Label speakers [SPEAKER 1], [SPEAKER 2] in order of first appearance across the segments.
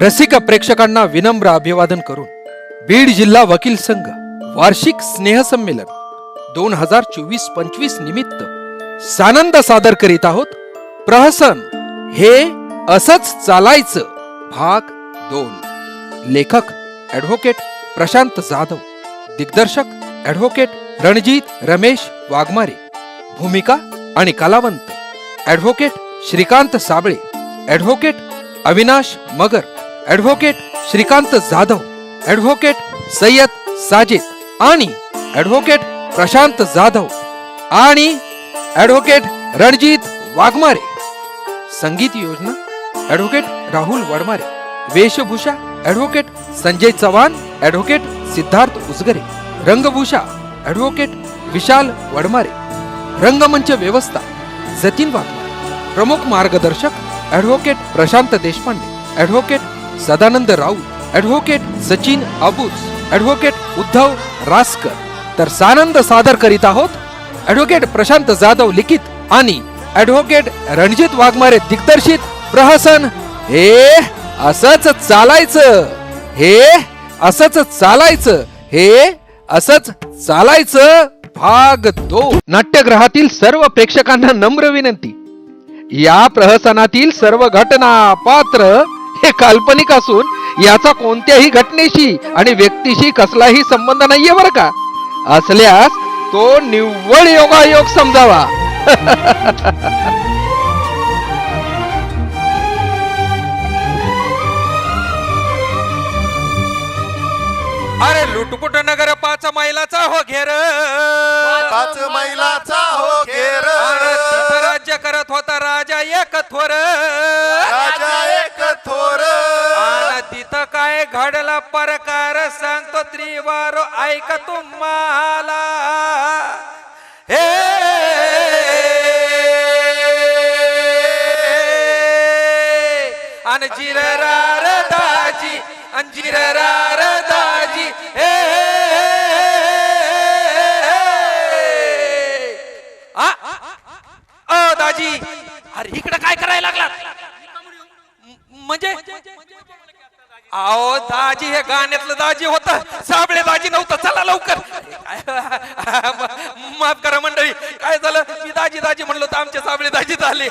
[SPEAKER 1] रसिक प्रेक्षकांना विनम्र अभिवादन करून बीड जिल्हा वकील संघ वार्षिक स्नेहसंमेलन 2024-25 निमित्त सानंद सादर करीत आहोत. प्रहसन हे असंच चालायचं भाग 2. लेखक ॲडव्होकेट प्रशांत जाधव, दिग्दर्शक ॲडव्होकेट रणजित रमेश वाघमारे, भूमिका आणि कलावंत ॲडव्होकेट श्रीकांत साबळे, ॲडव्होकेट अविनाश मगर, ॲडव्होकेट श्रीकांत जाधव, ॲडव्होकेट सय्यद साजिद आणि ॲडव्होकेट प्रशांत जाधव आणि ॲडव्होकेट रणजित वाघमारे. संगीत योजना ॲडव्होकेट राहुल वडमारे. वेशभूषा ॲडव्होकेट संजय चव्हाण, ॲडव्होकेट सिद्धार्थ उजगरे. रंगभूषा ॲडव्होकेट विशाल वडमारे. रंगमंच व्यवस्था जतीन वाघमारे. प्रमुख मार्गदर्शक advocate Prashant Deshpande, advocate Sadanand Raut, advocate Sachin Abuj, advocate Uddhav Raskar. तर सानंद सादर करीत आहोत ॲडव्होकेट प्रशांत जाधव लिखित आणि ॲडव्होकेट रणजित वाघमारे दिग्दर्शित प्रहसन हे असंच चालायचं, हे असंच चालायचं, हे असंच चालायचं भाग 2. नाट्यगृहातील सर्व प्रेक्षकांना नम्र विनंती. या प्रहसनातील सर्व घटना पात्र हे काल्पनिक असून याचा कोणत्याही घटनेशी आणि व्यक्तीशी कसलाही संबंध नाहीये बरं का. असल्यास तो निव्वळ योगायोग समजावा. अरे लुटपुट नगर 5 मैलाचा हो घेर,
[SPEAKER 2] 5 मैलाचा हो घेर.
[SPEAKER 1] तिथं राज्य करत होता राजा एक थोर,
[SPEAKER 2] राजा एक थोर.
[SPEAKER 1] आणि तिथं काय घडला प्रकार सांगतो त्रिवार ऐक तुम्हाला. हे आणि जिररार दाजी, आणि जिररार दाजी. हे दाजी, अरे इकडे काय करायला लागला? म्हणजे आओ दाजी हे गाण्यातलं दाजी होतं, साबळे दाजी नव्हतं. चला लवकर. माफ करा मंडळी, काय झालं? मी दाजी दाजी म्हणलो तर आमचे साबळे दाजी झाले.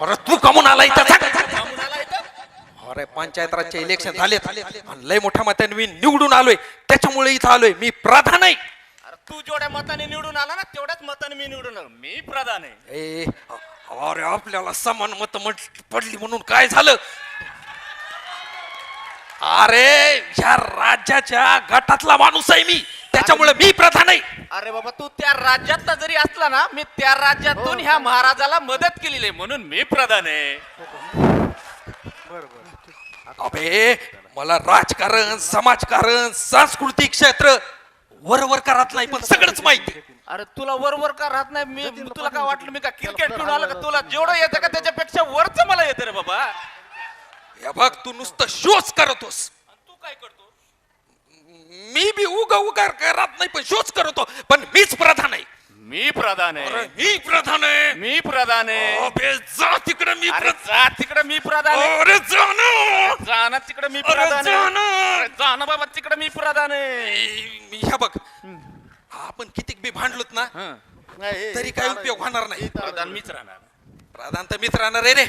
[SPEAKER 1] अरे तू कमून आला इथं? अरे पंचायत राजचे इलेक्शन झालेत आणि लय मोठ्या मताने मी निवडून आलोय, त्याच्यामुळे इथं आलोय. मी प्रधान आहे.
[SPEAKER 2] तू जेवढ्या मताने निवडून आला ना तेवढ्याच मताने मी निवडून आलो. मी प्रधान आहे.
[SPEAKER 1] अरे आपल्याला समान मत पडली म्हणून काय झालं? अरे ह्या राज्याच्या गटातला माणूस आहे मी, त्याच्यामुळे मी प्रधान आहे.
[SPEAKER 2] अरे बाबा, तू त्या राज्यातला जरी असला ना, मी त्या राज्यातून ह्या महाराजाला मदत केलेली आहे म्हणून मी प्रधान आहे.
[SPEAKER 1] अबे मला राजकारण, समाजकारण, सांस्कृतिक क्षेत्र वर करत नाही, पण सगळंच माहिती.
[SPEAKER 2] अरे तुला वर का राहत नाही? मी तुला काय वाटलं मी का क्रिकेट खेळून आलो का? तुला जेवढं येतं का त्याच्यापेक्षा वरच मला येतं रे बाबा.
[SPEAKER 1] हे बघ, तू नुसतं शोच करतोस.
[SPEAKER 2] तू काय करतो?
[SPEAKER 1] मी बी उगा करत नाही, पण शोच करतो. पण मीच प्रधान आहे.
[SPEAKER 2] मी प्रधान आहे.
[SPEAKER 1] मी प्रधान आहे.
[SPEAKER 2] मी प्रधान आहे.
[SPEAKER 1] अबे जा तिकडे. मी
[SPEAKER 2] अरे जा तिकडे मी प्रधान आहे.
[SPEAKER 1] अरे जा ना.
[SPEAKER 2] जा ना तिकडे मी
[SPEAKER 1] अरे
[SPEAKER 2] प्रधान
[SPEAKER 1] जा
[SPEAKER 2] आहे.
[SPEAKER 1] ना.
[SPEAKER 2] अरे जा ना बाबा तिकडे मी प्रधान आहे.
[SPEAKER 1] मी ह्या बघ, आपण किती बी भांडलोत ना तरी काही उपयोग होणार नाही.
[SPEAKER 2] प्रधान मीच राहणार.
[SPEAKER 1] प्रधान तर मीच राहणार आहे रे.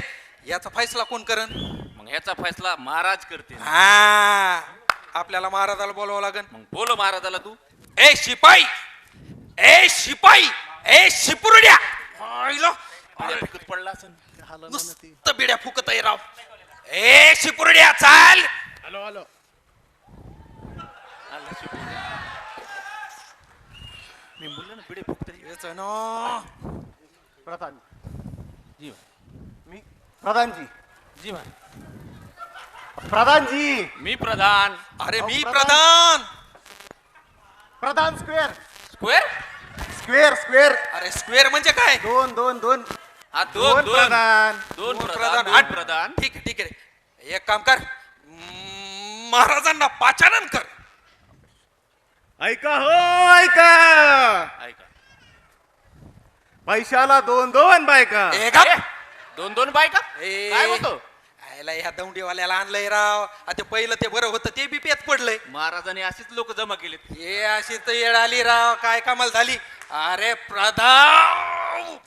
[SPEAKER 1] याचा फैसला कोण करण?
[SPEAKER 2] मग ह्याचा फैसला महाराज करतील.
[SPEAKER 1] हा, आपल्याला महाराजाला बोलावं लागेल.
[SPEAKER 2] मग बोलो महाराजाला तू.
[SPEAKER 1] ए शिपाई, ए शिपाई, ए शिपुरड्या, आईला,
[SPEAKER 2] बिड्या फिकत पडला असेल.
[SPEAKER 1] नुसतं बिड्या फुकत आहे राव. ए शिपुरड्या चाल.
[SPEAKER 3] हॅलो हॅलो
[SPEAKER 2] आला शिपुर्ड्या. मी बोललो ना बिडे फुकतरी.
[SPEAKER 1] हेच आहे ना.
[SPEAKER 3] प्रधान
[SPEAKER 2] जी
[SPEAKER 3] मी प्रधानजी
[SPEAKER 2] जी मा.
[SPEAKER 3] प्रधानजी
[SPEAKER 2] मी प्रधान.
[SPEAKER 1] अरे मी प्रधान.
[SPEAKER 3] प्रधान स्क्वेअर
[SPEAKER 2] स्क्वेअर.
[SPEAKER 3] स्क्वेअर स्क्वेअर
[SPEAKER 1] अरे स्क्वेअर म्हणजे काय?
[SPEAKER 3] दोन दोन दोन
[SPEAKER 2] हा
[SPEAKER 3] दोन
[SPEAKER 2] दोन
[SPEAKER 3] प्रधान
[SPEAKER 2] दोन
[SPEAKER 1] दोन
[SPEAKER 2] प्रधान.
[SPEAKER 1] प्रधान.
[SPEAKER 2] दोन प्रधान.
[SPEAKER 1] ठीक आहे ठीक आहे. एक काम कर, महाराजांना पाचारण कर.
[SPEAKER 3] ऐका हो ऐका
[SPEAKER 2] ऐका.
[SPEAKER 3] पैशाला दोन दोन बायका
[SPEAKER 1] ए गप.
[SPEAKER 2] दोन दोन बायका.
[SPEAKER 1] ए,
[SPEAKER 2] काय होतो?
[SPEAKER 1] आयला ह्या दौंडीवाल्याला आणलंय राव. आता पहिलं ते बरं होतं, ते बी पेत पडलंय.
[SPEAKER 2] महाराजांनी अशीच लोक जमा केलेत.
[SPEAKER 1] हे अशी तर येड आली राव, काय कमाल झाली. अरे प्रधान,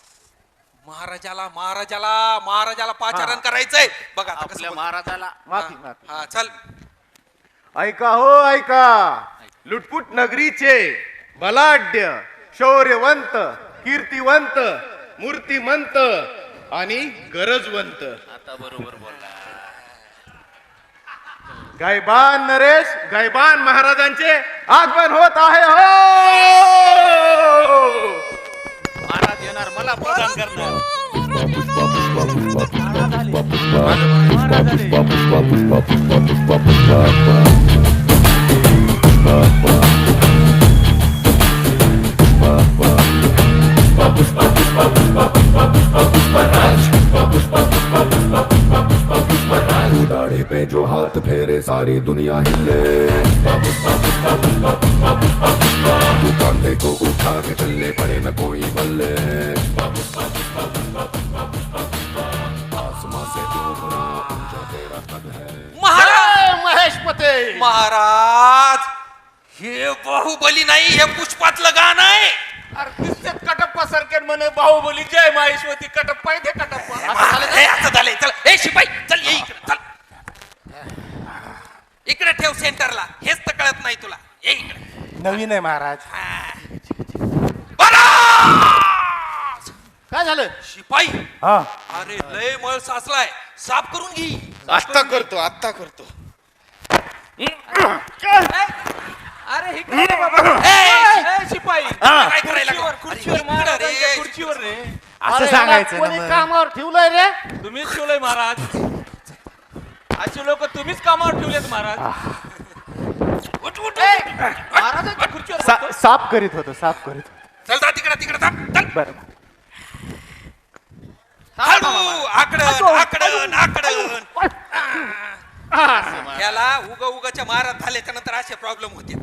[SPEAKER 1] महाराजाला महाराजाला महाराजाला पाचारण करायचंय बघा आता कसं
[SPEAKER 2] आपल्या
[SPEAKER 1] बोलतो.
[SPEAKER 2] महाराजाला.
[SPEAKER 3] माफी
[SPEAKER 1] हा,
[SPEAKER 3] माफी
[SPEAKER 1] हा चल.
[SPEAKER 3] ऐका हो ऐका लुटपुट नगरीचे बलाढ्य शौर्यवंत कीर्तिवंत मूर्तिमंत आणि गरजवंत
[SPEAKER 2] आता बरोबर बोलला.
[SPEAKER 3] गायबान नरेश गायबान महाराजांचे आगमन होत आहे हो.
[SPEAKER 2] महाराज येणार, मला प्रदान करणार.
[SPEAKER 4] दाढ़ी पे जो हाथ फेरे सारी दुनिया हिले तू कांधे को उठा के चले पड़े न कोई बल्ले आसमां से दोगुना ऊंचा तेरा कद है
[SPEAKER 1] महाराज
[SPEAKER 3] महेशपते
[SPEAKER 1] महाराज, हे बाहुबली नाही, हे पुष्पातलं गाणं आहे.
[SPEAKER 2] अरे दिसतेत कटप्पा सारखे म्हणे बाहुबली जय माहेश्वती कटप्पा इथे कटप्पा.
[SPEAKER 1] हे असं झालंय. चल ए शिपाई, चल ये इकडे, चल इकडे ठेव सेंटरला. हेच तर कळत नाही तुला. ये इकडे.
[SPEAKER 3] नवीन आहे महाराज.
[SPEAKER 1] महाराज!
[SPEAKER 3] काय झालं
[SPEAKER 1] शिपाई,
[SPEAKER 3] हा
[SPEAKER 1] अरे लय मळ साचलाय, साफ करून घे.
[SPEAKER 3] आत्ता करतो आत्ता करतो.
[SPEAKER 2] अरे हे काय रे बाबा? ए, शिपाई
[SPEAKER 1] काय करायला
[SPEAKER 2] खुर्चीवर,
[SPEAKER 1] अरे,
[SPEAKER 2] खुर्चीवर
[SPEAKER 1] इकडे
[SPEAKER 2] महाराजांच्या
[SPEAKER 1] रे.
[SPEAKER 2] खुर्चीवर रे.
[SPEAKER 3] असं सांगायचं
[SPEAKER 5] कोणी
[SPEAKER 3] ना मग.
[SPEAKER 5] कामावर ठेवलंय रे
[SPEAKER 2] तुम्हीच ठेवलंय महाराज. अशी लोक तुम्हीच कामावर ठेवलेत महाराज.
[SPEAKER 1] उठ, उठ,
[SPEAKER 2] ए,
[SPEAKER 1] उठ.
[SPEAKER 2] महाराजांच्या खुर्चीवर बसतो.
[SPEAKER 3] साफ करीत होतो साफ करीत होतो.
[SPEAKER 1] चल जा तिकडे, तिकडे जा. चल
[SPEAKER 3] बरं
[SPEAKER 1] हळू, आकडन आकडन आकडन. याला उग उगाच्या महाराज झाल्याच्या नंतर असे प्रॉब्लेम होते.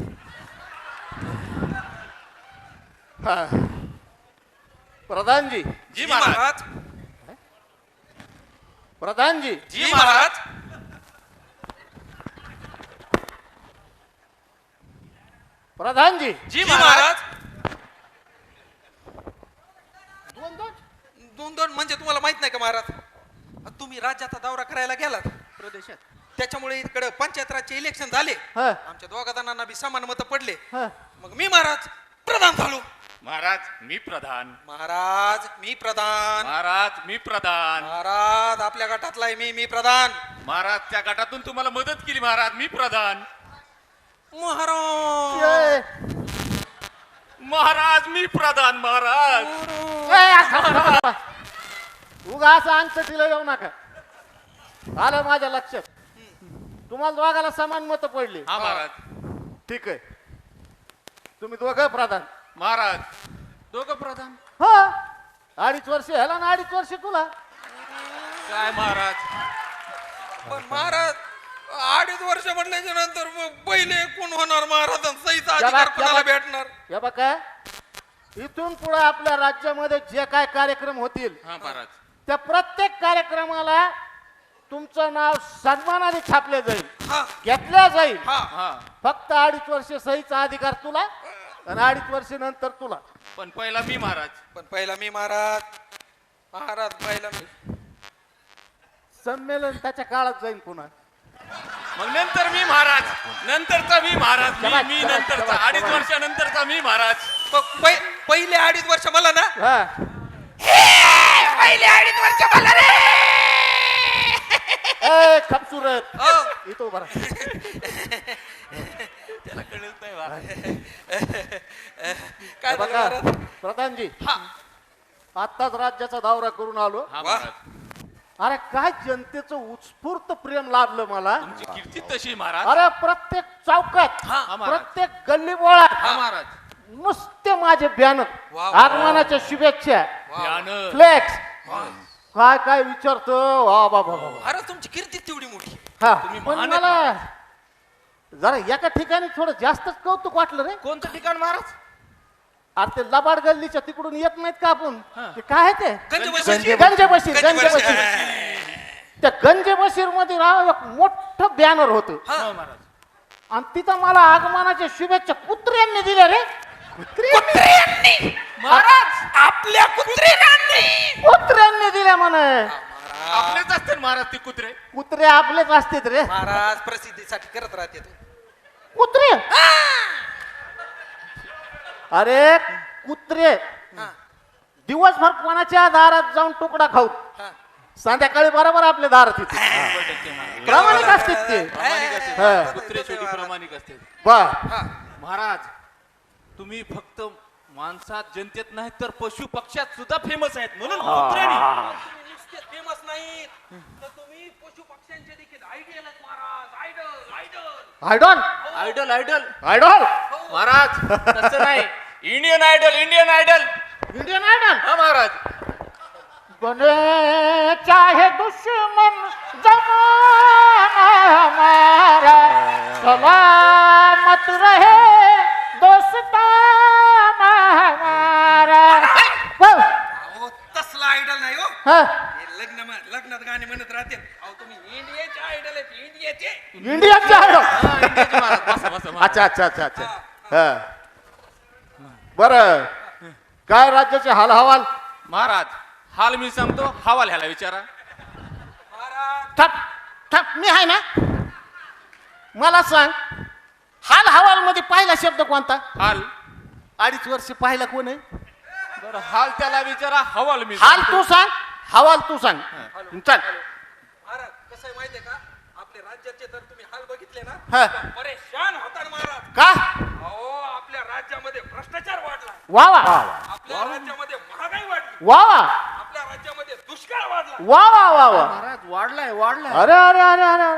[SPEAKER 5] प्रधानजी
[SPEAKER 2] जी महाराज.
[SPEAKER 5] प्रधानजी
[SPEAKER 1] जी महाराज.
[SPEAKER 5] प्रधानजी
[SPEAKER 1] जी महाराज.
[SPEAKER 5] दोन दोन
[SPEAKER 1] दोन दोन म्हणजे तुम्हाला माहित नाही का महाराज? तुम्ही राज्याचा दौरा करायला गेलात
[SPEAKER 5] प्रदेशात
[SPEAKER 1] त्याच्यामुळे इकडे पंचायत राजचे इलेक्शन झाले.
[SPEAKER 5] हा,
[SPEAKER 1] आमच्या दोघा जणांना बी समान मत पडले.
[SPEAKER 5] हा.
[SPEAKER 1] मग मी महाराज प्रधान झालो.
[SPEAKER 2] महाराज मी प्रधान.
[SPEAKER 1] महाराज मी प्रधान.
[SPEAKER 2] महाराज मी प्रधान.
[SPEAKER 1] महाराज आपल्या गटातला आहे मी प्रधान.
[SPEAKER 2] महाराज त्या गटातून तुम्हाला मदत केली महाराज. मी प्रधान.
[SPEAKER 1] महाराज
[SPEAKER 5] ए,
[SPEAKER 2] महाराज मी प्रधान. महाराज
[SPEAKER 5] ए, उगा असं अंगठीला येऊ नका. आलं माझ्या लक्षात. तुम्हाला दोघाला समान मत पडली.
[SPEAKER 2] हा महाराज.
[SPEAKER 5] ठीक आहे, तुम्ही दोघं प्रधान.
[SPEAKER 2] महाराज दोघं प्रधान.
[SPEAKER 5] हा 2.5 वर्ष ह्याला ना 2.5 वर्ष तुला.
[SPEAKER 2] काय महाराज?
[SPEAKER 1] पण महाराज 2.5 वर्ष म्हटल्याच्या नंतर मग पहिले कोण होणार महाराजांचा अधिकार कोणाला भेटणार?
[SPEAKER 5] या बघा, इथून पुढे आपल्या राज्यामध्ये जे काय कार्यक्रम होतील
[SPEAKER 2] हा महाराज.
[SPEAKER 5] त्या प्रत्येक कार्यक्रमाला तुमचं नाव सन्मानाने छापले जाईल,
[SPEAKER 1] हा
[SPEAKER 5] घेतल्या जाईल.
[SPEAKER 1] हा
[SPEAKER 2] हा
[SPEAKER 5] फक्त 2.5 वर्ष सहीचा अधिकार तुला आणि 2.5 वर्ष नंतर तुला.
[SPEAKER 2] पण पहिला मी महाराज.
[SPEAKER 1] पण पहिला मी महाराज. महाराज पहिला मी.
[SPEAKER 5] संमेलन त्याच्या काळात जाईल पुन्हा.
[SPEAKER 2] मग नंतर मी महाराज, नंतरचा मी महाराज,
[SPEAKER 5] शाबास,
[SPEAKER 2] मी
[SPEAKER 5] शाबास,
[SPEAKER 2] नंतरचा
[SPEAKER 5] शाबास,
[SPEAKER 2] 2.5 वर्षानंतरचा मी महाराज.
[SPEAKER 1] पहिले 2.5 वर्ष मला ना
[SPEAKER 5] हा.
[SPEAKER 1] पहिले 2.5 वर्ष मला रे
[SPEAKER 5] ए खबसुरत
[SPEAKER 1] हो.
[SPEAKER 5] इथं बरा
[SPEAKER 2] त्याला कळत नाही महाराज.
[SPEAKER 1] काय झालं
[SPEAKER 5] बघा
[SPEAKER 1] महाराज?
[SPEAKER 5] प्रधानजी
[SPEAKER 1] हा.
[SPEAKER 5] आत्ताच राज्याचा दौरा करून आलो.
[SPEAKER 2] हा
[SPEAKER 1] वा.
[SPEAKER 2] महाराज,
[SPEAKER 5] अरे काय जनतेचं उत्स्फूर्त प्रेम लाभलं मला.
[SPEAKER 2] तुमची कीर्ती तशी महाराज.
[SPEAKER 5] अरे प्रत्येक चौकात
[SPEAKER 2] हा महाराज.
[SPEAKER 5] प्रत्येक गल्ली बोळात
[SPEAKER 2] हा महाराज.
[SPEAKER 5] नुसते माझे बॅनर
[SPEAKER 1] वा.
[SPEAKER 5] आगमनाच्या शुभेच्छा
[SPEAKER 2] यानं.
[SPEAKER 5] फ्लेक्स काय काय विचारतो वा बाबा बाबा.
[SPEAKER 1] महाराज तुमची कीर्ती तेवढी मोठी
[SPEAKER 5] हा
[SPEAKER 2] तुम्ही
[SPEAKER 5] पण
[SPEAKER 2] महान
[SPEAKER 5] मला जरा एका ठिकाणी थोडं जास्तच कौतुक वाटलं रे.
[SPEAKER 2] कोणतं ठिकाण महाराज?
[SPEAKER 5] अरे ते लबाड गल्लीच्या तिकडून येत नाहीत का आपण ते काय आहे ते
[SPEAKER 1] गंजबशीर.
[SPEAKER 5] गंजे बशीर
[SPEAKER 1] गंजबशीर.
[SPEAKER 5] त्या गंजे बशीर मध्ये राव एक मोठं बॅनर होतं
[SPEAKER 1] हा.
[SPEAKER 2] हो महाराज.
[SPEAKER 5] आणि तिथं मला आगमनाच्या शुभेच्छा कुत्र्यांनी दिल्या रे.
[SPEAKER 1] कुत्र्यांनी
[SPEAKER 2] महाराज
[SPEAKER 1] आपल्या कुत्र्यांनी
[SPEAKER 5] कुत्र्यांनी दिल्या म्हणे.
[SPEAKER 2] आपलेच असतील महाराज ते कुत्रे.
[SPEAKER 5] कुत्रे आपलेच असतात रे.
[SPEAKER 1] महाराज प्रसिद्धीसाठी करत राहते तू.
[SPEAKER 5] कुत्रे अरे कुत्रे
[SPEAKER 1] हा.
[SPEAKER 5] दिवसभर कोणाच्या दारात जाऊन तुकडा खाऊ
[SPEAKER 1] हा.
[SPEAKER 5] संध्याकाळी बरोबर आपल्या दारात येते.
[SPEAKER 2] 100% महाराज.
[SPEAKER 5] प्रामाणिक असतात ते.
[SPEAKER 2] प्रामाणिक असतील.
[SPEAKER 5] हा.
[SPEAKER 2] कुत्रे शेवटी प्रामाणिक असतील.
[SPEAKER 5] बर
[SPEAKER 1] हा.
[SPEAKER 2] महाराज, तुम्ही फक्त माणसात जनतेत नाही तर पशु पक्ष्यात सुद्धा फेमस आहेत म्हणून कुत्र्यानी.
[SPEAKER 1] तुम्ही नुसते फेमस नाहीत तर तुम्ही पशु पक्ष्यांचे देखील आयडियल आहेत महाराज. Idol idol
[SPEAKER 5] idol
[SPEAKER 2] idol idol
[SPEAKER 5] idol
[SPEAKER 2] महाराज तसं नाही. Indian Idol Indian Idol.
[SPEAKER 5] Indian Idol
[SPEAKER 2] हा महाराज.
[SPEAKER 5] बने चाहे दुश्मन जमाना हमारा सलामत रहे दोस्ताना हमारा.
[SPEAKER 1] अहो तसला आयडल नाही हो.
[SPEAKER 5] हा,
[SPEAKER 1] हे लग्नात गाणे म्हणत राहते. अहो तुम्ही इंडियाचे आयडल आहेत इंडियाचे.
[SPEAKER 5] इंडियाचे आयडॉल.
[SPEAKER 2] हा, इंडियाचे महाराज. बसा बसा महाराज.
[SPEAKER 5] अच्छा अच्छा अच्छा अच्छा हा बर काय राज्याचे हाल हवाल.
[SPEAKER 2] महाराज, हाल मी सांगतो, हवाल ह्याला विचारा.
[SPEAKER 1] महाराज
[SPEAKER 5] ठप ठप मी आहे ना. मला सांग हाल हवाल मध्ये पहिला शब्द कोणता.
[SPEAKER 2] हाल.
[SPEAKER 5] 2.5 वर्ष पाहिला कोण आहे.
[SPEAKER 2] बरं, हाल त्याला विचारा, हवाल मी
[SPEAKER 5] हाल
[SPEAKER 2] सांगतो.
[SPEAKER 5] तू सांग हवाल तू सांग. चल
[SPEAKER 1] महाराज कसं आहे माहितीये का आपल्या राज्याचे तर तुम्ही हाल बघितले ना
[SPEAKER 5] हा.
[SPEAKER 1] परेशान होता ना महाराज.
[SPEAKER 5] का
[SPEAKER 1] अहो आपल्या राज्यामध्ये भ्रष्टाचार वाढला.
[SPEAKER 5] वा वा
[SPEAKER 1] आपल्या राज्यामध्ये महागाई वाढली.
[SPEAKER 5] वा वा
[SPEAKER 1] आपल्या राज्यामध्ये दुष्काळ वाढला.
[SPEAKER 5] वा वा वा वा.
[SPEAKER 2] महाराज वाढलाय वाढलाय.
[SPEAKER 5] अरे अरे अरे अरे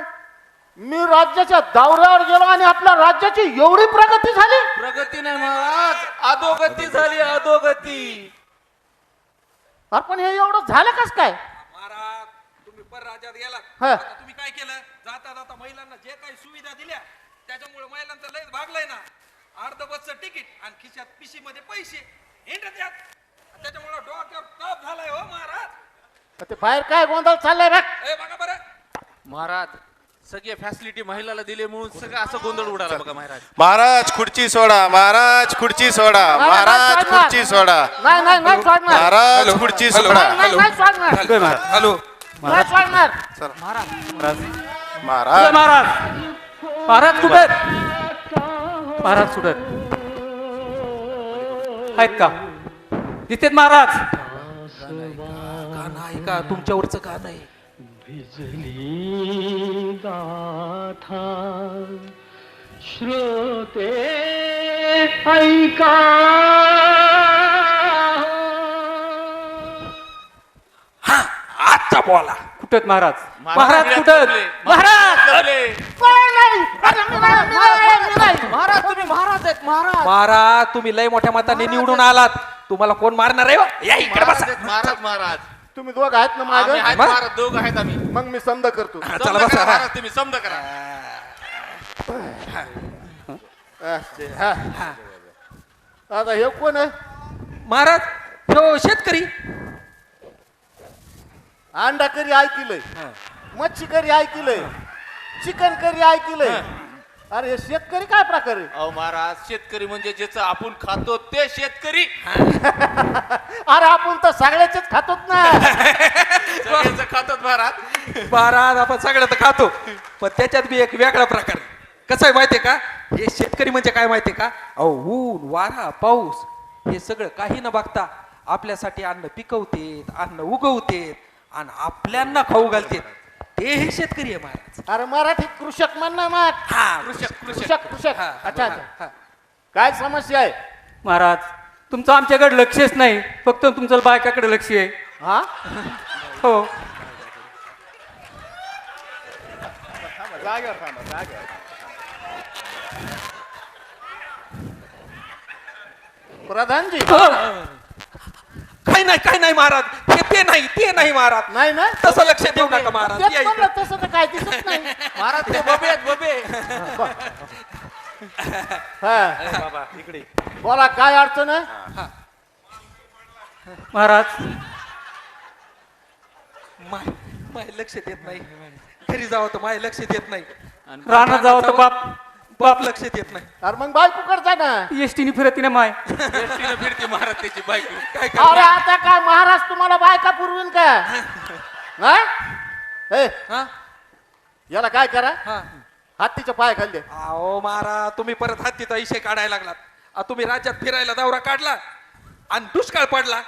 [SPEAKER 5] मी राज्याच्या दौऱ्यावर गेलो आणि आपल्या राज्याची एवढी प्रगती झाली.
[SPEAKER 2] प्रगती नाही महाराज, अधोगती झाली अधोगती.
[SPEAKER 5] अरे पण हे एवढं झालं कस काय.
[SPEAKER 1] महाराज तुम्ही परराज्यात गेलात.
[SPEAKER 5] हा.
[SPEAKER 1] आता तुम्ही काय केलं जाता जाता महिलांना जे काही सुविधा दिल्या त्याच्यामुळे महिलांचं लयच भागलंय ना. अर्ध बसचं तिकीट आणि खिशात पिशी मध्ये पैसे हिंडत यात. त्याच्यामुळे डोक्यावर ताप झालाय हो महाराज.
[SPEAKER 5] ते बाहेर काय गोंधळ चाललाय बघ.
[SPEAKER 1] ए बघा बरं
[SPEAKER 2] महाराज सगळे फॅसिलिटी महिलाला दिले म्हणून सगळं असं गोंधळ उडाला बघा महाराज.
[SPEAKER 3] महाराज खुर्ची सोडा, महाराज खुर्ची सोडा, महाराज खुर्ची सोडा,
[SPEAKER 5] नाही नाही नाही सोडणार.
[SPEAKER 3] महाराज खुर्ची
[SPEAKER 1] हॅलो.
[SPEAKER 3] सोडा.
[SPEAKER 5] नाही नाही सोडणार.
[SPEAKER 1] हॅलो
[SPEAKER 5] नाही सोडणार.
[SPEAKER 3] महाराज
[SPEAKER 6] महाराज कुठे महाराज कुठे आहेत का. तिथेच महाराज.
[SPEAKER 1] गाणं आहे का तुमच्यावरचं गाणं आहे.
[SPEAKER 7] बिजली गाथा श्रोते ऐका.
[SPEAKER 1] हा आजचा बोला.
[SPEAKER 6] कुठेत महाराज. महाराज कुठेत.
[SPEAKER 2] महाराज लपले.
[SPEAKER 5] नाही, अरे मी नाही, मी नाही, मी नाही.
[SPEAKER 2] महाराज तुम्ही महाराज आहेत महाराज.
[SPEAKER 1] महाराज तुम्ही लय मोठ्या मताने निवडून आलात. तुम्हाला कोण मारणार आहे हो? या इकडे
[SPEAKER 2] महाराज
[SPEAKER 1] बसा.
[SPEAKER 2] आहेत, महाराज महाराज.
[SPEAKER 5] तुम्ही दोघ आहेत ना
[SPEAKER 2] आम्ही आहेत
[SPEAKER 5] माग.
[SPEAKER 2] महाराज, दोघ आहेत आम्ही.
[SPEAKER 5] मग मी समजा करतो.
[SPEAKER 1] चला
[SPEAKER 2] समजा
[SPEAKER 1] बसा.
[SPEAKER 2] करा महाराज, तुम्ही समजा करा.
[SPEAKER 5] हा. आता हे कोण आहे.
[SPEAKER 1] महाराज ह्यो शेतकरी.
[SPEAKER 5] अंडा करी ऐकिलंय, मच्छी करी ऐकिलंय, चिकन करी ऐकिलंय. अरे हे शेतकरी काय प्रकार आहे.
[SPEAKER 2] अहो महाराज, शेतकरी म्हणजे ज्याचं आपण खातो ते शेतकरी.
[SPEAKER 5] अरे आपण तर सगळ्याचेच खातोत ना.
[SPEAKER 2] सगळ्यांचं खातो महाराज.
[SPEAKER 1] महाराज आपण सगळं तर खातो, पण त्याच्यात बी एक वेगळा प्रकार आहे. कसं आहे माहितीये का, हे शेतकरी म्हणजे काय माहितीये का, अहो ऊन वारा पाऊस हे सगळं काही न बघता आपल्यासाठी अन्न पिकवतेत, अन्न उगवतेत आणि आपल्यांना खाऊ घालतेत. ते हे शेतकरी आहे महाराज.
[SPEAKER 5] अरे मराठीत कृषक म्हण ना मग.
[SPEAKER 1] हा
[SPEAKER 5] कृषक कृषक.
[SPEAKER 1] हा,
[SPEAKER 5] अच्छा
[SPEAKER 1] हा,
[SPEAKER 5] अच्छा.
[SPEAKER 1] हा.
[SPEAKER 5] काय समस्या आहे?
[SPEAKER 6] महाराज तुमचं आमच्याकडे लक्षच नाही, फक्त तुमचं बायकाकडे लक्ष आहे.
[SPEAKER 5] हा
[SPEAKER 6] हो.
[SPEAKER 3] जागेवर थांबा, जागेवर.
[SPEAKER 5] प्रधानजी
[SPEAKER 6] हो.
[SPEAKER 1] काही नाही महाराज, ते नाही महाराज.
[SPEAKER 5] नाही ना
[SPEAKER 1] तसं लक्ष देऊ नका महाराज.
[SPEAKER 5] तेच
[SPEAKER 1] या
[SPEAKER 5] म्हणलं,
[SPEAKER 1] इकडे.
[SPEAKER 5] तसं तर काय दिसत नाही.
[SPEAKER 2] महाराज ते बबे आहेत बबे.
[SPEAKER 5] हा.
[SPEAKER 3] बाबा इकडे.
[SPEAKER 5] बोला काय अडचण आहे?
[SPEAKER 6] महाराज
[SPEAKER 1] माय लक्ष देत नाही, घरी जावं तर माय लक्ष देत नाही,
[SPEAKER 6] रानात जावं तर बाप
[SPEAKER 1] बाप लक्ष देत नाही.
[SPEAKER 5] अरे मग बायको जा ना.
[SPEAKER 6] एसटीने फिरती ना माय.
[SPEAKER 2] एसटीनं फिरते महाराज त्याची बायको.
[SPEAKER 1] काय
[SPEAKER 5] अरे
[SPEAKER 1] करणार?
[SPEAKER 5] आता काय महाराज तुम्हाला बायका पुरवीन का? हा? ए,
[SPEAKER 1] हा?
[SPEAKER 5] याला काय करा,
[SPEAKER 1] हा.
[SPEAKER 5] हत्तीच्या पाय खाली दे.
[SPEAKER 1] अहो महाराज, तुम्ही परत हत्तीचा विषय काढायला लागलात. तुम्ही राज्यात फिरायला दौरा काढला आणि दुष्काळ पडला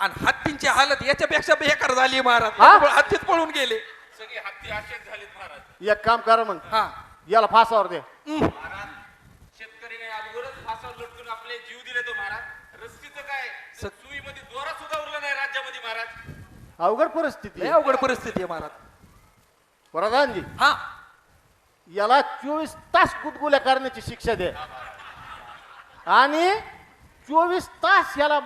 [SPEAKER 1] आणि हत्तींची हालत याच्यापेक्षा बेकार झाली महाराज.
[SPEAKER 5] हा?
[SPEAKER 1] त्यामुळे हत्तीच पळून गेले.
[SPEAKER 2] सगळे हत्ती असेच झालेत महाराज.
[SPEAKER 5] एक काम करा मग,
[SPEAKER 1] हा
[SPEAKER 5] याला फासावर दे.
[SPEAKER 2] महाराज शेतकरीने अगोदरच फासावर लटकून आपले जीव दिले तो महाराज. रस्तीचं काय, सुईमध्ये दोरा सुद्धा उरला नाही राज्यामध्ये महाराज.
[SPEAKER 5] अवघड परिस्थिती
[SPEAKER 1] लय
[SPEAKER 5] आहे.
[SPEAKER 1] अवघड परिस्थिती आहे महाराज.
[SPEAKER 5] प्रधानजी
[SPEAKER 1] हा
[SPEAKER 5] याला 24 तास गुदगुल्या करण्याची शिक्षा दे आणि 24 तास याला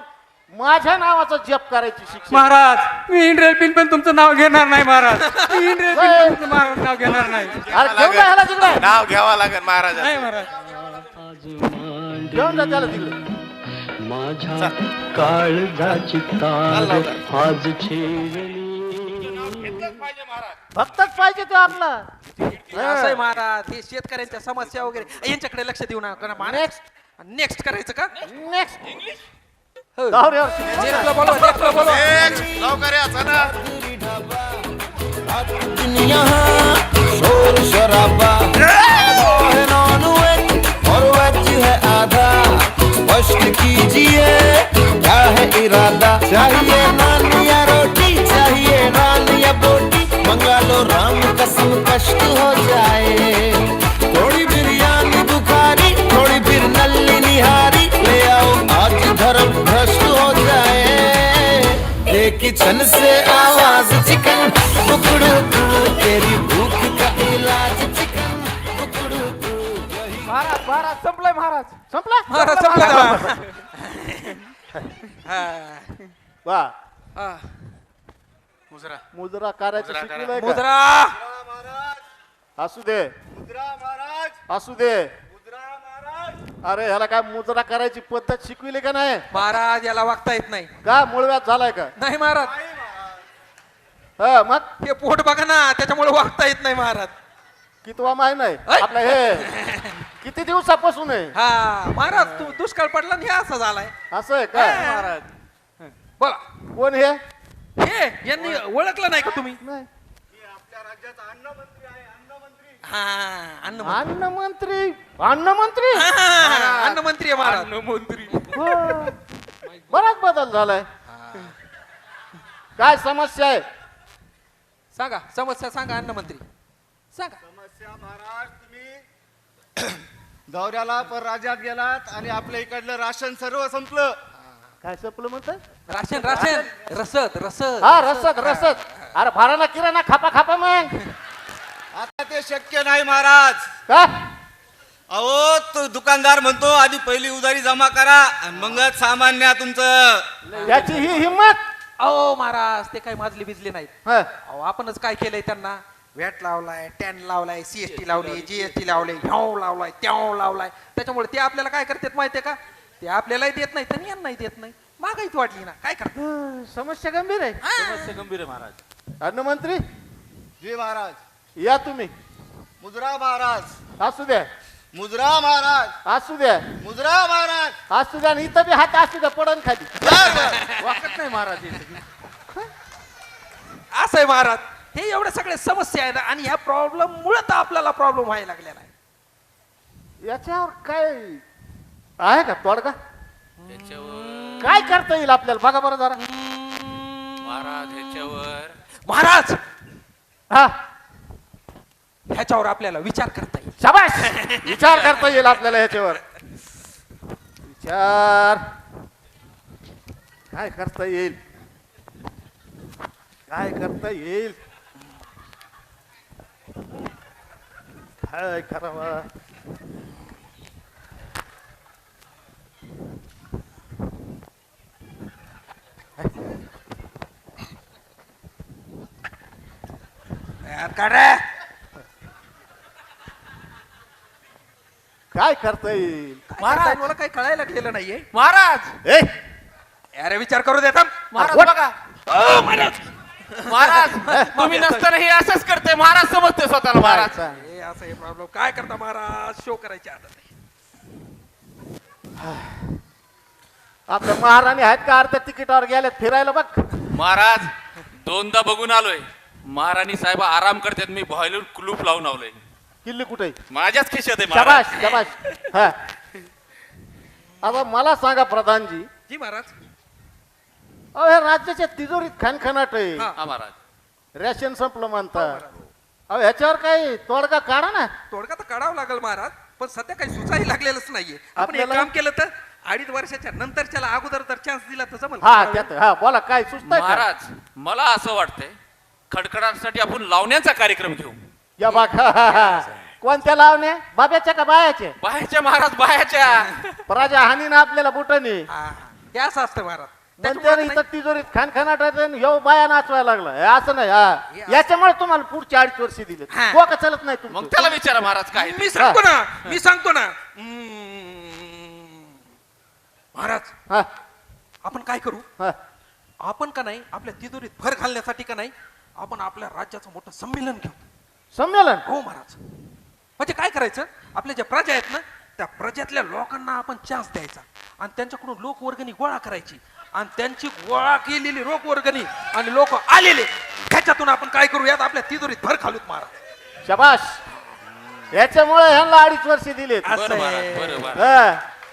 [SPEAKER 5] माझ्या नावाचा जप करायची शिक्षा दे.
[SPEAKER 6] महाराज मी इंद्रेल पिन पण तुमचं नाव घेणार नाही महाराज. मी इंद्रेल पिन पण तुमचं नाव घेणार नाही.
[SPEAKER 5] अरे घेऊन जा ह्याला तिकडे,
[SPEAKER 3] नाव घ्यावा लागेल महाराज.
[SPEAKER 6] नाही महाराज.
[SPEAKER 7] आज मांडी
[SPEAKER 5] घेऊन जा त्याला तिकडे.
[SPEAKER 7] माझ्या काळजाची तार आज छेडली.
[SPEAKER 5] भक्तच पाहिजे तो आपला.
[SPEAKER 1] असं आहे महाराज, हे शेतकऱ्यांच्या समस्या वगैरे यांच्याकडे लक्ष देऊ नका. नेक्स्ट करायचं का?
[SPEAKER 5] नेक्स्ट
[SPEAKER 1] हो.
[SPEAKER 5] दौऱ्यावर
[SPEAKER 1] नेक्स्टला बोलवा, नेक्स्टला बोलवा.
[SPEAKER 3] लवकर या चला.
[SPEAKER 8] यहाँ शोर शराबा वो है नॉन वेज और वेज है आधा स्पष्ट कीजिए क्या है इरादा चाहिए नान या रोटी चाहिए नान या बोटी मंगा लो राम कसम कष्ट हो जाए थोड़ी बिरयानी बुखारी थोड़ी फिर नल्ली निहारी ले आओ आज धर्म भ्रष्ट हो जाए किचन से आवाज चिकन टुकड़ू तेरी भूख का इलाज चिकन टुकड़ू
[SPEAKER 5] महाराज महाराज संपलाय महाराज. संपला
[SPEAKER 1] महाराज संपला. हा.
[SPEAKER 5] वा
[SPEAKER 1] हा.
[SPEAKER 5] मुजरा करायचं शिकलेलं का?
[SPEAKER 1] मुद्रा
[SPEAKER 5] असू दे असू दे. अरे ह्याला काय मुजरा करायची पद्धत शिकविली का नाही?
[SPEAKER 1] महाराज याला वागता येत नाही.
[SPEAKER 5] का मुळव्यात झालाय का?
[SPEAKER 1] नाही महाराज,
[SPEAKER 5] हा मग
[SPEAKER 1] हे पोट बघा ना, त्याच्यामुळे वागता येत नाही महाराज.
[SPEAKER 5] कितवा महिना आहे
[SPEAKER 1] ऐ!
[SPEAKER 5] आपला? हे किती दिवसापासून आहे?
[SPEAKER 1] हा महाराज, तू दुष्काळ पडला आणि हे असं झालाय.
[SPEAKER 5] असं आहे का?
[SPEAKER 1] महाराज बोला,
[SPEAKER 5] कोण हे?
[SPEAKER 1] हे यांनी ओळखलं नाही का तुम्ही?
[SPEAKER 5] नाही.
[SPEAKER 1] हा अन्नमंत्री.
[SPEAKER 5] अन्नमंत्री. अन्नमंत्री
[SPEAKER 1] हा, अन्नमंत्री आहे महाराज.
[SPEAKER 5] हो. बराच बदल झालाय. काय समस्या आहे?
[SPEAKER 1] सांगा समस्या, सांगा अन्नमंत्री सांगा.
[SPEAKER 9] महाराज तुम्ही दौऱ्याला परराज्यात गेलात आणि आपल्या इकडलं राशन सर्व संपलं.
[SPEAKER 5] काय संपलं म्हणतात?
[SPEAKER 1] राशन राशन रसद.
[SPEAKER 5] हा रसद रसद. अरे भाराना किराणा खापा खापा मग.
[SPEAKER 9] आता ते शक्य नाही महाराज.
[SPEAKER 5] का?
[SPEAKER 9] अहो तो दुकानदार म्हणतो आधी पहिली उधारी जमा करा आणि मगच सामान न्या तुमचं.
[SPEAKER 5] त्याची ही हिंमत.
[SPEAKER 1] अहो महाराज, ते काही माजली बिजली नाहीत.
[SPEAKER 5] हा.
[SPEAKER 1] अहो आपणच काय केलंय त्यांना, व्हॅट लावलाय, टॅन लावलाय, CST लावली, GST लावले, ह्याव लावलाय, त्याव लावलाय. त्याच्यामुळे ते आपल्याला काय करतात माहितीये का, ते आपल्यालाही देत नाही आणि यांनाही देत नाही. महागाईच वाटली ना, काय करतात.
[SPEAKER 5] समस्या गंभीर आहे.
[SPEAKER 2] समस्या गंभीर आहे महाराज.
[SPEAKER 5] अन्नमंत्री
[SPEAKER 9] जी महाराज.
[SPEAKER 5] या तुम्ही.
[SPEAKER 9] मुजरा महाराज.
[SPEAKER 5] असू द्या
[SPEAKER 9] मुजरा महाराज.
[SPEAKER 5] असू द्या
[SPEAKER 9] मुजरा महाराज.
[SPEAKER 5] असू द्या. आणि इथं बी हात असू द्या, पडन खाली.
[SPEAKER 9] बर, बर.
[SPEAKER 5] वाकत नाही महाराज.
[SPEAKER 1] असं आहे महाराज, हे एवढे सगळे समस्या आहेत आणि ह्या प्रॉब्लेम मुळे तर आपल्याला प्रॉब्लेम व्हायला लागलेला आहे.
[SPEAKER 5] याच्यावर काय आहे का तोडगा?
[SPEAKER 2] त्याच्यावर
[SPEAKER 5] काय करता येईल आपल्याला बघा बरं जरा.
[SPEAKER 2] महाराज ह्याच्यावर
[SPEAKER 1] महाराज
[SPEAKER 5] हा
[SPEAKER 1] ह्याच्यावर आपल्याला विचार करता येईल.
[SPEAKER 5] शाबास, विचार करता येईल आपल्याला याच्यावर. विचार काय करता येईल, काय करता येईल, काय करावा.
[SPEAKER 1] यार काढ रे.
[SPEAKER 5] काय करता येईल.
[SPEAKER 1] महाराज मला काही कळायला लागलेलं नाहीये.
[SPEAKER 2] महाराज
[SPEAKER 5] ए
[SPEAKER 1] अरे विचार करू देता
[SPEAKER 2] महाराज
[SPEAKER 5] What?
[SPEAKER 2] बघा महाराज तुम्ही नसताना हे असंच करते महाराज समजते स्वतःला महाराज.
[SPEAKER 1] हे असं हे प्रॉब्लेम काय करता महाराज, शो करायची आता नाही.
[SPEAKER 5] आपल्या महाराणी आहेत का अर्ध्या तिकिटावर गेल्यात फिरायला बघ.
[SPEAKER 2] महाराज दोनदा बघून आलोय, महाराणी साहेब आराम करतात, मी बाहेरून कुलूप लावून आलोय.
[SPEAKER 5] किल्ली कुठे?
[SPEAKER 2] माझ्याच खिशात आहे
[SPEAKER 5] शाबाश
[SPEAKER 2] महाराज.
[SPEAKER 5] शाबाश. हा आता मला सांगा प्रधानजी,
[SPEAKER 1] जी महाराज.
[SPEAKER 5] अहो हे राज्याच्या तिजोरीत खणखणाट आहे.
[SPEAKER 1] हा.
[SPEAKER 2] हा महाराज
[SPEAKER 5] रेशन संपलं म्हणतात. अहो ह्याच्यावर काही तोडगा काढा ना.
[SPEAKER 1] तोडगा तर काढावं लागेल महाराज, पण सध्या काही सुचाही लागलेलंच नाहीये. आपण एक
[SPEAKER 5] आपल्याला-
[SPEAKER 1] काम केलं तर 2.5 वर्षाच्या नंतरच्याला अगोदर तर चान्स दिला तर जमल.
[SPEAKER 5] हा त्यात हा बोला काय सुचतंय का?
[SPEAKER 2] महाराज मला असं वाटतंय खडखडासाठी आपण लावण्याचा कार्यक्रम घेऊ.
[SPEAKER 5] या बघा कोणत्या लावण्या, बाब्याच्या का बायाचे?
[SPEAKER 2] बाहेरच्या महाराज बाहेरच्या.
[SPEAKER 5] प्रजा हानी ना आपल्याला बुटानी.
[SPEAKER 1] हा, हे असं असतं महाराज.
[SPEAKER 5] म्हणते
[SPEAKER 1] त्याच्यामुळे
[SPEAKER 5] इथं तिजोरीत खणखणाट आहे, ह्यो बाया नाचवायला लागला. हे असं नाही. हा याच्यामुळे तुम्हाला पुढची 2.5 वर्ष दिले.
[SPEAKER 1] हा.
[SPEAKER 5] डोकं चालत नाही
[SPEAKER 2] मग
[SPEAKER 5] तुमचं.
[SPEAKER 2] त्याला विचारा महाराज काय ते.
[SPEAKER 1] मी सांगतो ना, मी सांगतो ना. महाराज
[SPEAKER 5] हा
[SPEAKER 1] आपण काय करू,
[SPEAKER 5] हा
[SPEAKER 1] आपण का नाही आपल्या तिजोरीत भर घालण्यासाठी का नाही आपण आपल्या राज्याचं मोठं संमेलन घेऊ.
[SPEAKER 5] संमेलन.
[SPEAKER 1] हो महाराज. म्हणजे काय करायचं, आपल्या ज्या प्रजा आहेत ना त्या प्रजातल्या लोकांना आपण चान्स द्यायचा आणि त्यांच्याकडून लोकवर्गणी गोळा करायची आणि त्यांची गोळा केलेली रोखवर्गणी आणि लोक आलेले त्याच्यातून आपण काय करू, यात आपल्या तिजोरीत भर घालूत महाराज.
[SPEAKER 5] शाबाश. याच्यामुळे ह्यांना 2.5 वर्ष दिलेत.
[SPEAKER 1] असं
[SPEAKER 2] बरं महाराज
[SPEAKER 1] आहे.
[SPEAKER 2] बरं बरं.
[SPEAKER 5] हा.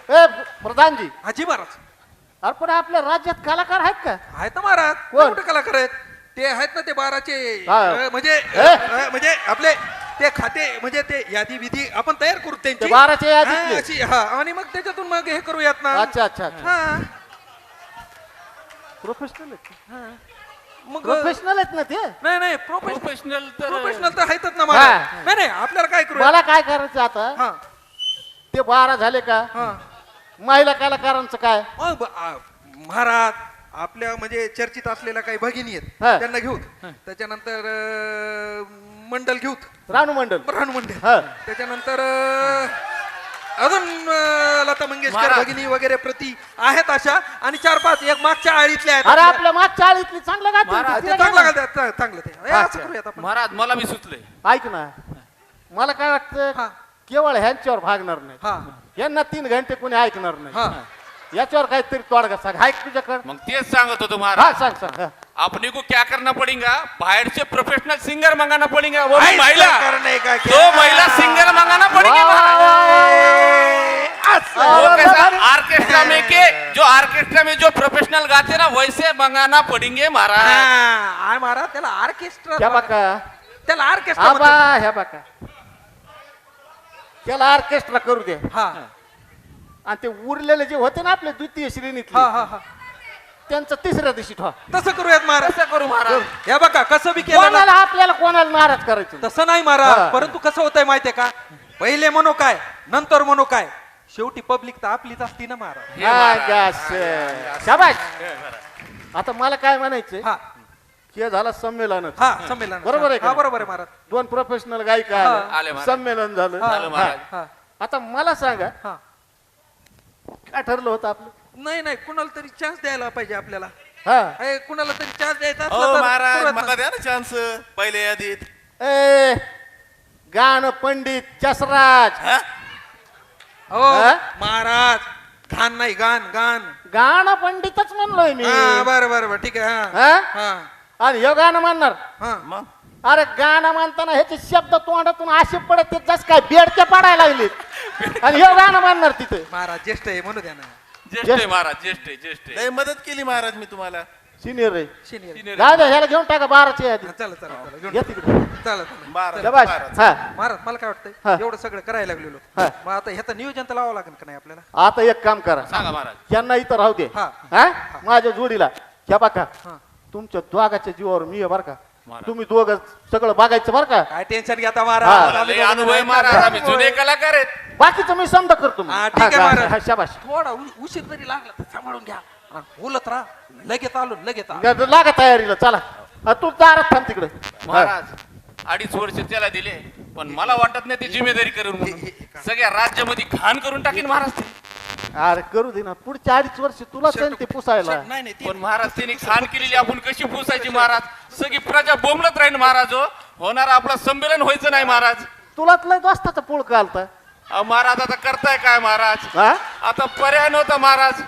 [SPEAKER 5] ए प्रधानजी,
[SPEAKER 1] हाजी महाराज.
[SPEAKER 5] अरे पण आपल्या राज्यात कलाकार आहेत का?
[SPEAKER 1] आहेत ना महाराज.
[SPEAKER 5] कोण?
[SPEAKER 1] कुठे कलाकार आहेत ते, आहेत ना ते 12चे
[SPEAKER 5] हा.
[SPEAKER 1] म्हणजे आपले ते खाते म्हणजे ते यादी विधी आपण तयार करू
[SPEAKER 5] ते
[SPEAKER 1] त्यांची.
[SPEAKER 5] 12च्या
[SPEAKER 1] हा,
[SPEAKER 5] यादीतले?
[SPEAKER 1] अशी, हा आणि मग त्याच्यातून मग हे करूयात ना.
[SPEAKER 5] अच्छा अच्छा अच्छा.
[SPEAKER 1] हा
[SPEAKER 5] प्रोफेशनल आहेत.
[SPEAKER 1] मग
[SPEAKER 5] प्रोफेशनल आहेत ना ते.
[SPEAKER 1] नाही नाही
[SPEAKER 2] प्रोफेशनल तर
[SPEAKER 1] प्रोफेशनल तर आहेतच ना महाराज.
[SPEAKER 5] हा.
[SPEAKER 1] नाही नाही आपल्याला काय करू.
[SPEAKER 5] मला काय करायचं आता,
[SPEAKER 1] हा
[SPEAKER 5] ते 12 झाले का,
[SPEAKER 1] हा
[SPEAKER 5] महिला कलाकारांचं काय?
[SPEAKER 1] मग महाराज आपल्या म्हणजे चर्चित असलेल्या काही भगिनी
[SPEAKER 5] हा.
[SPEAKER 1] आहेत त्यांना घेऊत. त्याच्यानंतर मंडल घेऊत,
[SPEAKER 5] रानू मंडल.
[SPEAKER 1] रानू मंडल.
[SPEAKER 5] हा.
[SPEAKER 1] त्याच्यानंतर अजून लता मंगेशकर
[SPEAKER 2] महाराज.
[SPEAKER 1] भगिनी वगैरे प्रति आहेत अशा आणि 4-5 एक मागच्या आळीतल्या आहेत.
[SPEAKER 5] अरे आपल्या मागच्या आळीतली चांगलं
[SPEAKER 1] हा,
[SPEAKER 5] गाते.
[SPEAKER 1] ते चांगलं घालतात, चांगलं ते. हे असं
[SPEAKER 5] अच्छा.
[SPEAKER 1] करूयात आपण.
[SPEAKER 2] महाराज मला बी सुचलंय.
[SPEAKER 5] ऐक ना, मला काय वाटतं
[SPEAKER 1] हा.
[SPEAKER 5] केवळ ह्यांच्यावर भागणार नाही.
[SPEAKER 1] हा
[SPEAKER 5] यांना 3 घंटे कोणी ऐकणार नाही.
[SPEAKER 1] हा
[SPEAKER 5] याच्यावर काहीतरी तोडगा सांग. ऐक तुझ्याकडे.
[SPEAKER 2] मग तेच सांगत होतो
[SPEAKER 5] हा
[SPEAKER 2] महाराज.
[SPEAKER 5] सांग सांग. हा.
[SPEAKER 2] अपने को क्या करना पड़ेगा, बाहर से प्रोफेशनल सिंगर मंगाना पड़ेगा, वो भी
[SPEAKER 1] ऐसा
[SPEAKER 2] महिला,
[SPEAKER 1] करने का क्या?
[SPEAKER 2] दो महिला सिंगर मंगाना पड़ेंगे
[SPEAKER 5] वाह,
[SPEAKER 2] महाराज.
[SPEAKER 5] वाह,
[SPEAKER 1] असं.
[SPEAKER 2] वो कैसा ऑर्केस्ट्रा में के जो ऑर्केस्ट्रा में जो प्रोफेशनल गाते ना वैसे मंगाना पड़ेंगे महाराज.
[SPEAKER 1] हा, महाराज त्याला ऑर्केस्ट्रा
[SPEAKER 5] ह्या बघा,
[SPEAKER 1] त्याला ऑर्केस्ट्रा
[SPEAKER 5] आबा
[SPEAKER 1] म्हणतात.
[SPEAKER 5] ह्या बघा, त्याला ऑर्केस्ट्रा करू दे.
[SPEAKER 1] हा
[SPEAKER 5] आणि ते उरलेले जे होते ना आपले द्वितीय
[SPEAKER 1] हा
[SPEAKER 5] श्रेणीतले,
[SPEAKER 1] हा हा
[SPEAKER 5] त्यांचं 3ऱ्या दिवशी ठेवा.
[SPEAKER 1] तसं करूयात महाराज.
[SPEAKER 2] कसं करू महाराज.
[SPEAKER 1] हे बघा कसं बी केलं ना,
[SPEAKER 5] कोणाला आपल्याला कोणाला नाराज करायचं नाही.
[SPEAKER 1] तसं नाही
[SPEAKER 5] हा.
[SPEAKER 1] महाराज. परंतु कसं होतंय माहितीये का, पहिले म्हणू काय नंतर म्हणू काय, शेवटी पब्लिक तर आपलीच असती ना महाराज.
[SPEAKER 2] हे महाराज.
[SPEAKER 5] गास. शाबाश. आता मला काय म्हणायचंय,
[SPEAKER 1] हा
[SPEAKER 5] हे झालं संमेलन.
[SPEAKER 1] हा संमेलन.
[SPEAKER 5] बरोबर आहे का
[SPEAKER 1] हा
[SPEAKER 5] नाही?
[SPEAKER 1] बरोबर आहे महाराज.
[SPEAKER 5] 2 प्रोफेशनल गायिका
[SPEAKER 1] हा.
[SPEAKER 2] आले
[SPEAKER 5] आले,
[SPEAKER 2] महाराज.
[SPEAKER 5] संमेलन झालं.
[SPEAKER 2] झालं महाराज.
[SPEAKER 1] हा
[SPEAKER 5] आता मला सांगा,
[SPEAKER 1] हा
[SPEAKER 5] काय ठरलं होतं आपलं?
[SPEAKER 1] नाही नाही कुणाला तरी चान्स द्यायला पाहिजे आपल्याला.
[SPEAKER 5] हा
[SPEAKER 1] हे कुणाला तरी चान्स द्यायचा असला
[SPEAKER 3] हो
[SPEAKER 1] तर
[SPEAKER 3] महाराज
[SPEAKER 1] करूयात ना.
[SPEAKER 3] मला द्या ना चान्स पहिले यादीत.
[SPEAKER 5] ए गाणं पंडित चसराज.
[SPEAKER 1] हो
[SPEAKER 5] हा?
[SPEAKER 1] महाराज घाण नाही, गाण गाण.
[SPEAKER 5] गाणं पंडितच म्हणलोय मी.
[SPEAKER 1] हा बरं बरं बरं ठीक आहे. हा
[SPEAKER 5] हा?
[SPEAKER 1] हा
[SPEAKER 5] आणि हे गाणं म्हणणार.
[SPEAKER 1] हा
[SPEAKER 3] मग
[SPEAKER 5] अरे गाणं म्हणताना ह्याचे शब्द तोंडातून असे पडत जस काय बेडके पडायला लागलेत आणि हे गाणं म्हणणार तिथे.
[SPEAKER 1] महाराज ज्येष्ठ आहे म्हणू द्या ना.
[SPEAKER 2] ज्येष्ठ आहे महाराज, ज्येष्ठ आहे, ज्येष्ठ आहे.
[SPEAKER 3] लय मदत केली महाराज मी तुम्हाला.
[SPEAKER 5] सिनियर रे.
[SPEAKER 1] सिनियर
[SPEAKER 5] जाऊ दे ह्याला घेऊन टाका 12च्या यादी.
[SPEAKER 1] चला चला चला घेऊन
[SPEAKER 5] घे तिकडे.
[SPEAKER 1] चला चला.
[SPEAKER 3] बारा
[SPEAKER 5] शाबास.
[SPEAKER 3] बारा.
[SPEAKER 5] हा
[SPEAKER 1] महाराज मला काय
[SPEAKER 5] हा.
[SPEAKER 1] वाटतंय एवढं सगळं करायला लागलेलो
[SPEAKER 5] हा.
[SPEAKER 1] मग आता ह्याचं नियोजन तर लावावं लागेल का नाही आपल्याला.
[SPEAKER 5] आता एक काम करा,
[SPEAKER 2] सांगा महाराज.
[SPEAKER 5] त्यांना इथं राहू दे.
[SPEAKER 1] हा.
[SPEAKER 5] हा माझ्या जोडीला घ्या बघा.
[SPEAKER 1] हा.
[SPEAKER 5] तुमच्या दोघाच्या जीवावर मी आहे बरं का.
[SPEAKER 2] महाराज.
[SPEAKER 5] तुम्ही दोघं सगळं बघायचं बरं का.
[SPEAKER 1] काय टेन्शन घेता
[SPEAKER 5] हा.
[SPEAKER 1] महाराज.
[SPEAKER 2] लय अनुभव आहे महाराज, आम्ही जुने कलाकार आहेत.
[SPEAKER 5] बाकीचं मी समजा करतो मग.
[SPEAKER 1] हा, ठीक आहे
[SPEAKER 5] हा,
[SPEAKER 1] महाराज.
[SPEAKER 5] हा, शाबास.
[SPEAKER 1] थोडा उशीर जरी लागला तर सांभाळून घ्या आणि बोलत राहा. लगेच आलो लगेच आलो.
[SPEAKER 5] लागा तयारीला चला. तू दारात थांब तिकडे.
[SPEAKER 2] महाराज 2.5 वर्ष त्याला दिले, पण मला वाटत नाही ती जिम्मेदारी करून म्हणून. सगळ्या राज्यामध्ये घाण करून टाकीन महाराज ते.
[SPEAKER 5] अरे करू दे ना, पुढच्या 2.5 वर्ष तुला सण ते पुसायला.
[SPEAKER 1] नाही नाही
[SPEAKER 2] पण महाराज त्यांनी घाण केलेली आपण कशी पुसायची महाराज. सगळी प्रजा बोंबलत राहील महाराज. हो होणार आपलं संमेलन व्हायचं नाही महाराज.
[SPEAKER 5] तुला लय दोस्ताचा पूळ घालता.
[SPEAKER 2] अहो, महाराज आता करताय काय महाराज.
[SPEAKER 5] हा
[SPEAKER 2] आता पर्याय नव्हता महाराज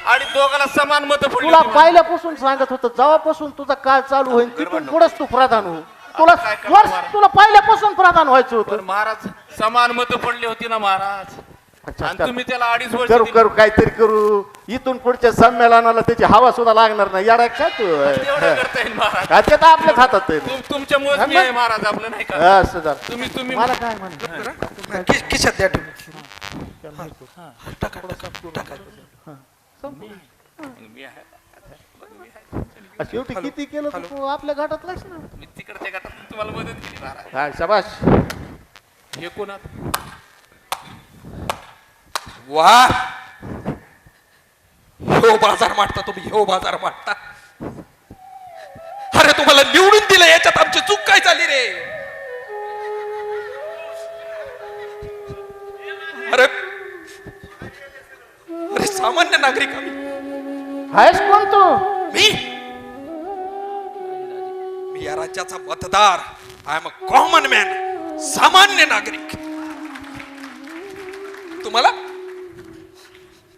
[SPEAKER 2] आणि दोघाला समान मत
[SPEAKER 5] तुला पहिल्यापासून सांगत होतं जेव्हापासून तुझा काळ चालू होईल तिथून पुढेच तू प्रधान हो. तुला
[SPEAKER 2] काय करणार
[SPEAKER 5] वर्ष
[SPEAKER 2] महाराज?
[SPEAKER 5] तुला पहिल्यापासून प्रधान व्हायचं होतं.
[SPEAKER 2] महाराज समान मत पडली होती ना महाराज.
[SPEAKER 5] अच्छा,
[SPEAKER 2] आणि
[SPEAKER 5] अच्छा.
[SPEAKER 2] तुम्ही त्याला 2.5 वर्ष
[SPEAKER 5] करू
[SPEAKER 2] दिली.
[SPEAKER 5] करू काहीतरी करू. इथून पुढच्या संमेलनाला त्याची हवा सुद्धा लागणार नाही. येडा काय तू.
[SPEAKER 2] एवढं करता येईल महाराज.
[SPEAKER 5] काय ते तर आपल्याच हातात आहे.
[SPEAKER 2] तुमच्यामुळेच मी
[SPEAKER 5] मग?
[SPEAKER 2] आहे महाराज, आपलं नाही का.
[SPEAKER 5] असं झालं.
[SPEAKER 2] तुम्ही
[SPEAKER 5] मला काय म्हणा
[SPEAKER 1] खिशात द्या ठेवून.
[SPEAKER 2] मी आहे.
[SPEAKER 5] शेवटी किती केलं तर तू आपल्या घाटातलाच ना.
[SPEAKER 2] मी तिकडच्या गटात तुम्हाला मदत केली महाराज.
[SPEAKER 5] हा शाबास.
[SPEAKER 2] हे कोणात
[SPEAKER 1] वा हो बाजार मांडता तुम्ही. हो बाजार मांडता. अरे तुम्हाला निवडून दिलं याच्यात आमची चूक काय झाली रे. अरे अरे सामान्य नागरिक आम्ही.
[SPEAKER 5] आहेस कोण तू.
[SPEAKER 1] मी मी या राज्याचा मतदार. I am a common man. सामान्य नागरिक. तुम्हाला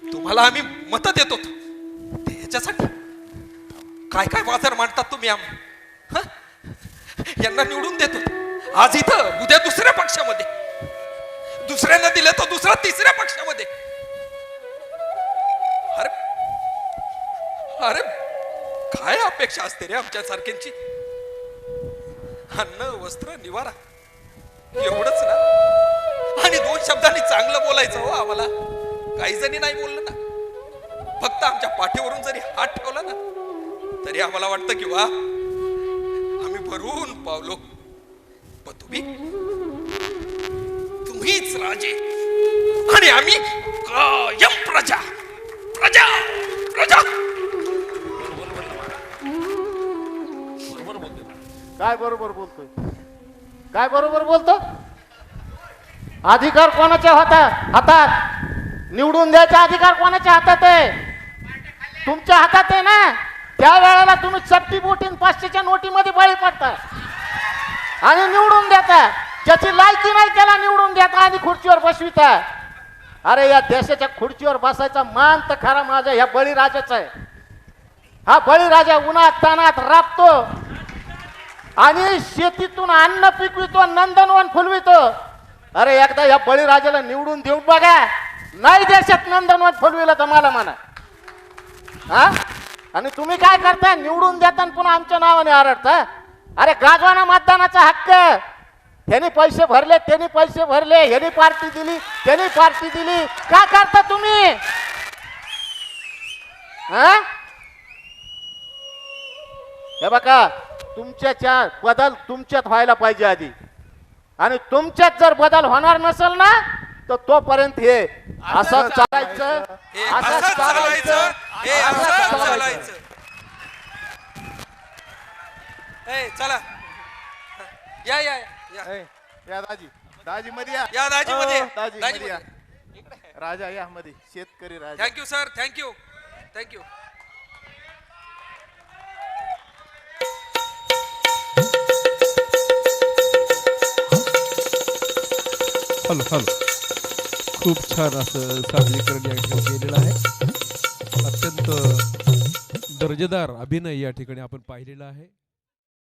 [SPEAKER 1] तुम्हाला आम्ही मत देतो याच्यासाठी. काय काय बाजार मांडतात तुम्ही. यांना निवडून देतो आज इथं, उद्या दुसऱ्या पक्षामध्ये, दुसऱ्यांना दिलं तर दुसऱ्या तिसऱ्या पक्षामध्ये. अरे अरे काय अपेक्षा असते रे आमच्या सारख्यांची. अन्न वस्त्र निवारा एवढंच ना. आणि 2 शब्दांनी चांगलं बोलायचं हो आम्हाला. काही जणी नाही बोललं ना. फक्त आमच्या पाठीवरून जरी हात ठेवला ना तरी आम्हाला वाटतं की वा आम्ही भरून पावलो. पण तुम्हीच राजे आणि आम्ही कायम प्रजा प्रजा प्रजा.
[SPEAKER 5] काय बरोबर बोलतोय. काय बरोबर बोलतो. अधिकार कोणाच्या हातात. निवडून द्यायचा अधिकार कोणाच्या हातात आहे. तुमच्या हातात आहे ना. त्या वेळेला तुम्ही चपटी बोटीन 500च्या नोटीमध्ये बळी पडता आणि निवडून देता. ज्याची लायकी नाही त्याला निवडून देता आणि खुर्चीवर बसविता. अरे या देशाच्या खुर्चीवर बसायचा मान तर खरा माझा ह्या बळीराजाचा आहे. हा बळीराजा उन्हात तानात राबतो आणि शेतीतून अन्न पिकवितो, नंदनवन फुलवितो. अरे एकदा या बळीराजाला निवडून देऊन बघा. नाही देशात नंदनवन फुलविलं तर मला म्हणा. हा आणि तुम्ही काय करता. निवडून देता पुन्हा आमच्या नावाने आरडता. अरे गाजवाना मतदानाचा हक्क. ह्यानी पैसे भरले, त्यांनी पैसे भरले, ह्यानी पार्टी दिली, त्यांनी पार्टी दिली. काय करता तुम्ही. हा हे बघा तुमच्या बदल तुमच्यात व्हायला पाहिजे आधी. आणि तुमच्यात जर बदल होणार नसेल ना तर तोपर्यंत हे असं चालायचं.
[SPEAKER 1] हे असंच चालायचं. हे असंच चालायचं. ए चला या या या
[SPEAKER 3] या दाजी. दाजी मध्ये या.
[SPEAKER 1] या दाजी मध्ये.
[SPEAKER 3] दाजी
[SPEAKER 1] दाजी
[SPEAKER 3] मध्ये या.
[SPEAKER 1] मध्ये.
[SPEAKER 3] राजा या मध्ये. शेतकरी राजा.
[SPEAKER 1] Thank you sir. Thank you thank you.
[SPEAKER 10] Hello hello. खूप छान असं सादरीकरण या ठिकाणी केलेलं आहे. अत्यंत दर्जेदार अभिनय या ठिकाणी आपण पाहिलेला आहे.